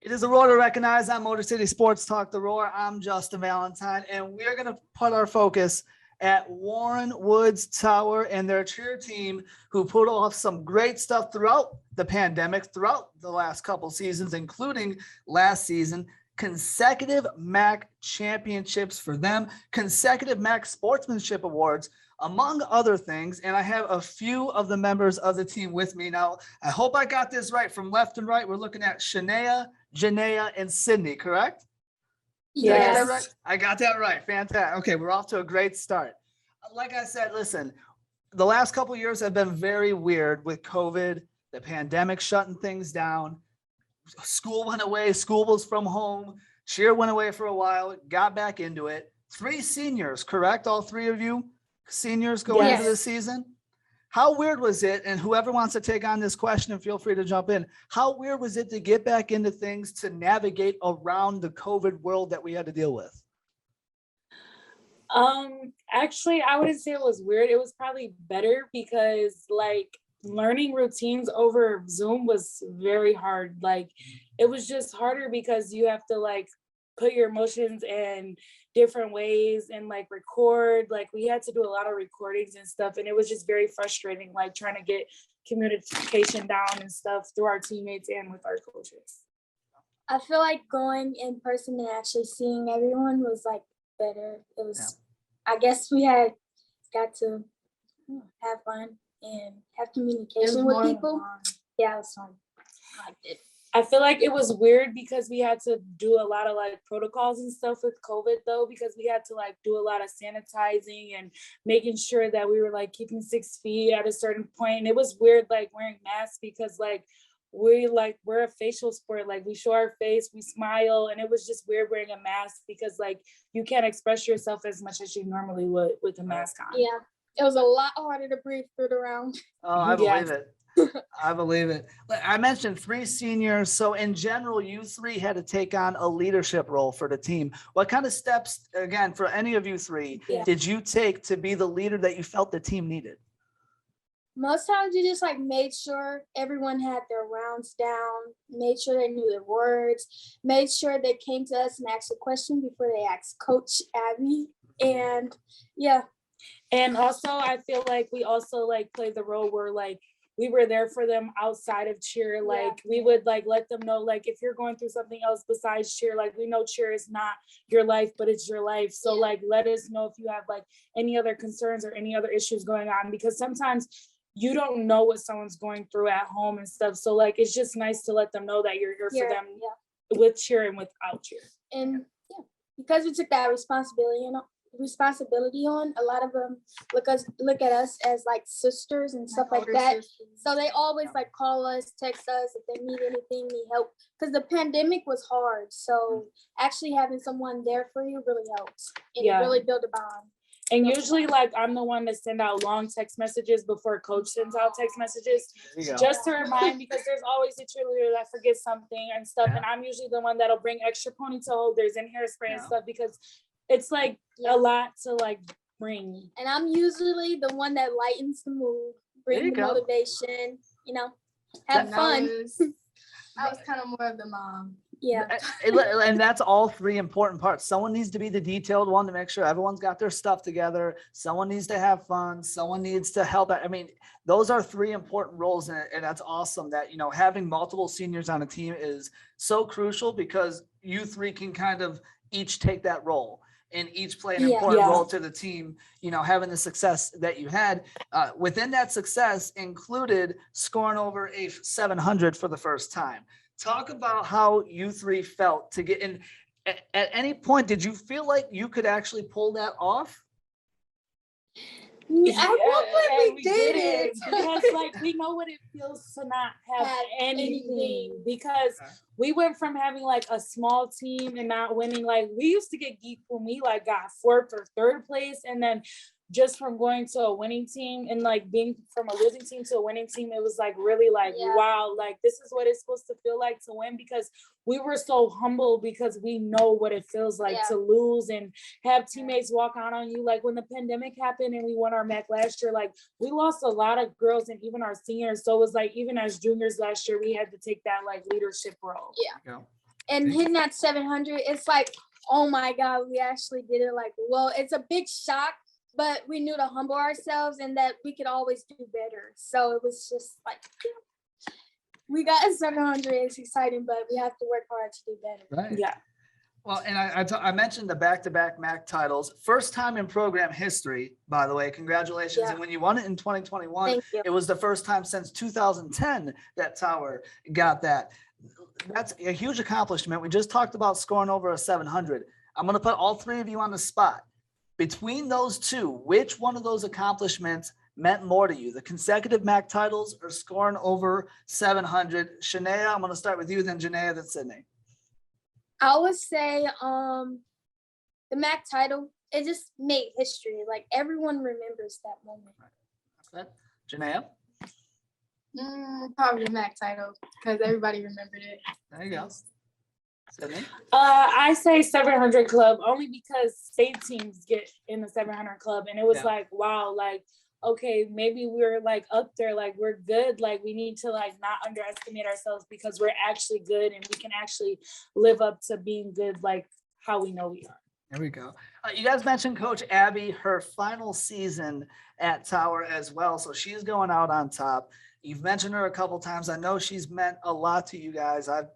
It is a roar to recognize. I'm Motor City Sports Talk, The Roar. I'm Justin Valentine, and we are going to put our focus at Warren Woods Tower and their cheer team, who put off some great stuff throughout the pandemic, throughout the last couple seasons, including last season. Consecutive MAC championships for them, consecutive MAC sportsmanship awards, among other things. And I have a few of the members of the team with me now. I hope I got this right. From left and right, we're looking at Shania, Janaea, and Sydney, correct? Yes. I got that right. Fantastic. Okay, we're off to a great start. Like I said, listen, the last couple of years have been very weird with COVID, the pandemic shutting things down. School went away. School was from home. Cheer went away for a while, got back into it. 3 seniors, correct? All 3 of you seniors going into the season? How weird was it? And whoever wants to take on this question, feel free to jump in. How weird was it to get back into things to navigate around the COVID world that we had to deal with? Actually, I wouldn't say it was weird. It was probably better because like learning routines over Zoom was very hard. Like it was just harder because you have to like put your emotions in different ways and like record. Like we had to do a lot of recordings and stuff, and it was just very frustrating, like trying to get communication down and stuff through our teammates and with our coaches. I feel like going in person and actually seeing everyone was like better. It was, I guess we had got to have fun and have communication with people. Yeah, it was fun. I liked it. I feel like it was weird because we had to do a lot of like protocols and stuff with COVID though, because we had to like do a lot of sanitizing and making sure that we were like keeping 6 feet at a certain point. And it was weird like wearing masks because like we're a facial sport. Like we show our face, we smile, and it was just weird wearing a mask because like you can't express yourself as much as you normally would with a mask on. Yeah, it was a lot harder to breathe through the round. Oh, I believe it. I believe it. I mentioned 3 seniors. So in general, you 3 had to take on a leadership role for the team. What kind of steps, again, for any of you 3, did you take to be the leader that you felt the team needed? Most times you just like made sure everyone had their rounds down, made sure they knew their words, made sure they came to us and asked a question before they asked Coach Abby. And yeah. And also I feel like we also like played the role where like we were there for them outside of cheer. Like we would like let them know, like, if you're going through something else besides cheer, like we know cheer is not your life, but it's your life. So like, let us know if you have like any other concerns or any other issues going on, because sometimes you don't know what someone's going through at home and stuff. So like, it's just nice to let them know that you're here for them with cheer and without cheer. And because we took that responsibility, on, a lot of them look at us as like sisters and stuff like that. So they always like call us, text us if they need anything, need help, because the pandemic was hard. So actually having someone there for you really helps and it really built a bond. And usually like I'm the one that send out long text messages before coach sends out text messages, just to remind, because there's always a cheerleader that forgets something and stuff. And I'm usually the one that'll bring extra ponytail holders and hairspray and stuff, because it's like a lot to like bring. And I'm usually the one that lightens the mood, bring the motivation, have fun. I was kind of more of the mom. Yeah. And that's all 3 important parts. Someone needs to be the detailed one to make sure everyone's got their stuff together. Someone needs to have fun. Someone needs to help. I mean, those are 3 important roles. And that's awesome that, having multiple seniors on a team is so crucial, because you 3 can kind of each take that role and each play an important role to the team, having the success that you had. Within that success included scoring over a 700 for the first time. Talk about how you 3 felt to get in. At any point, did you feel like you could actually pull that off? At one point we did it. Because like we know what it feels to not have anything, because we went from having like a small team and not winning. Like we used to get geeked when we like got 4th or 3rd place, and then just from going to a winning team and like being from a losing team to a winning team, it was like really like, wow, like this is what it's supposed to feel like to win, because we were so humble, because we know what it feels like to lose and have teammates walk out on you. Like when the pandemic happened and we won our MAC last year, like we lost a lot of girls and even our seniors. So it was like, even as juniors last year, we had to take that like leadership role. Yeah. and hitting that 700, it's like, oh my God, we actually did it. Like, well, it's a big shock, but we knew to humble ourselves and that we could always do better. So it was just like, we got 700. It's exciting, but we have to work hard to do better. Right. Yeah. Well, and I mentioned the back-to-back MAC titles, first time in program history, by the way, congratulations. Yeah. And when you won it in 2021, Thank you. it was the first time since 2010 that Tower got that. That's a huge accomplishment. We just talked about scoring over a 700. I'm going to put all three of you on the spot. Between those two, which one of those accomplishments meant more to you, the consecutive MAC titles or scoring over 700? Shania, I'm going to start with you, then Janaea, then Sydney. I would say the MAC title, it just made history. Like everyone remembers that moment. Good. Janaea? Probably the MAC title because everybody remembered it. There you go. Sydney? I say 700 club only because state teams get in the 700 club, and it was Yeah. like, wow, like, okay, maybe we're like up there, like we're good. Like we need to like not underestimate ourselves because we're actually good and we can actually live up to being good, like how we know we are. There we go. You guys mentioned Coach Abby, her final season at Tower as well. So she's going out on top. You've mentioned her a couple times. I know she's meant a lot to you guys. I've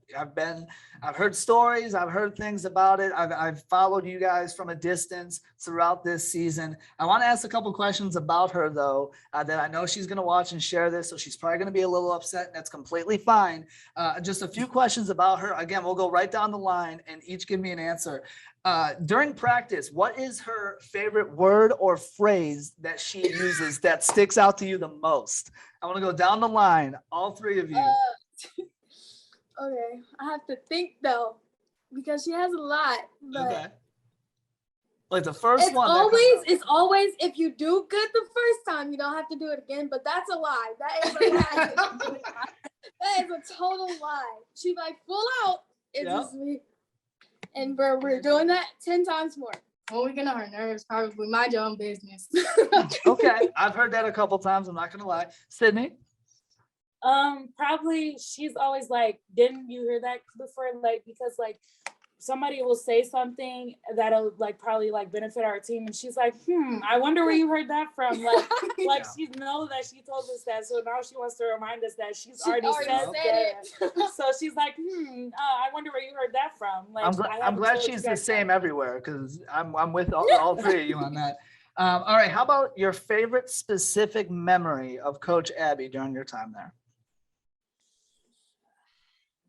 heard stories. I've heard things about it. I've followed you guys from a distance throughout this season. I want to ask a couple questions about her though, that I know she's going to watch and share this. So she's probably going to be a little upset, and that's completely fine. Just a few questions about her. Again, we'll go right down the line and each give me an answer. During practice, what is her favorite word or phrase that she uses that sticks out to you the most? I want to go down the line, all three of you. Okay, I have to think though, because she has a lot. But Okay. Like the first it's one. always if you do good the first time, you don't have to do it again. But that's a lie. That is a lie. That is a total lie. She like full out. It's Yeah. just me. And we're doing that 10 times more. When we get on her nerves, probably mind your own business. Okay, I've heard that a couple times. I'm not gonna lie. Sydney. Probably she's always like, didn't you hear that before? Like, because like somebody will say something that'll like probably like benefit our team, and she's like, I wonder where you heard that from. Like Yeah. she knows that she told us that, so now she wants to remind us that she's She already said it. that. So she's like, I wonder where you heard that from. Like, I'm glad she's the same everywhere, because I'm with all three of you on that. All right, how about your favorite specific memory of Coach Abby during your time there?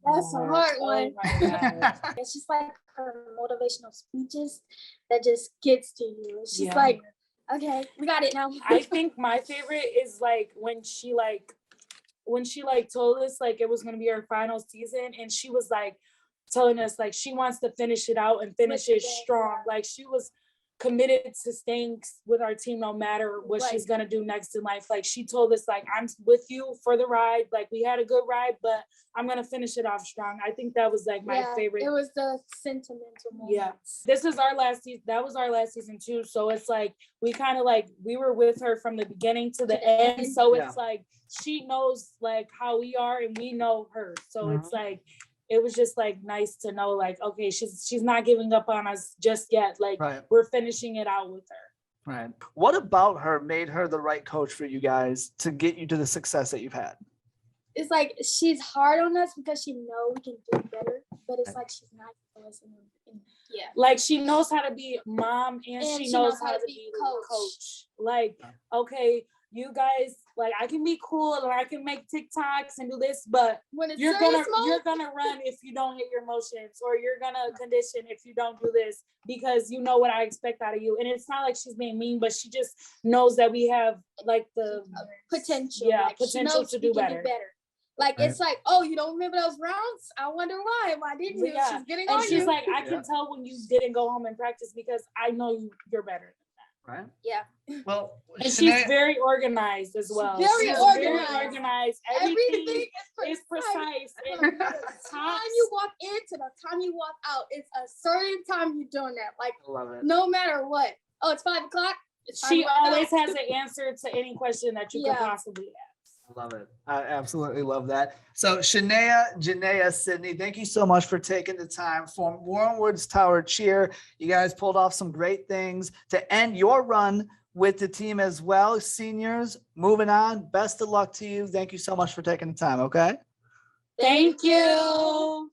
That's a hard one. Oh my God. It's just like her motivational speeches that just gets to you. She's Yeah. like, okay, we got it now. I think my favorite is like when she told us like it was gonna be her final season, and she was like telling us like she wants to finish it out and finish it strong. Like she was committed to staying with our team no matter what she's gonna do next in life. Like she told us like, I'm with you for the ride. Like we had a good ride, but I'm gonna finish it off strong. I think that was like my favorite. It was the sentimental moments. Yeah, this is our last season. That was our last season too. So it's like we kind of like we were with her from the beginning to the end. So it's like she knows like how we are and we know her. So it's like it was just like nice to know like, okay, she's not giving up on us just yet. Like we're finishing it out with her. Right. What about her made her the right coach for you guys to get you to the success that you've had? It's like she's hard on us because she knows we can do better, but it's like she's not listening. Yeah. Like she knows how to be mom and she knows how to be coach. Like, okay, you guys, like I can be cool and I can make TikToks and do this, but when it's you're gonna run if you don't hit your motions, or you're gonna condition if you don't do this, because you know what I expect out of you. And it's not like she's being mean, but she just knows that we have like the potential. Yeah, like, potential to do better. Like it's like, oh, you don't remember those rounds? I wonder why. Why didn't you? Yeah. She's getting and on she's you. like, I can tell when you didn't go home and practice because I know you're better. Right. Yeah. Well, and she's very organized as well. Very organized. Everything is precise. And the time you walk in to the time you walk out, it's a certain time you're doing that. Like, love it. No matter what. Oh, it's 5 o'clock. She always has an answer to any question that you could possibly ask. Love it. I absolutely love that. So Shania, Janaea, Sydney, thank you so much for taking the time for Warren Woods Tower Cheer. You guys pulled off some great things to end your run with the team as well. Seniors, moving on. Best of luck to you. Thank you so much for taking the time. Okay. Thank you.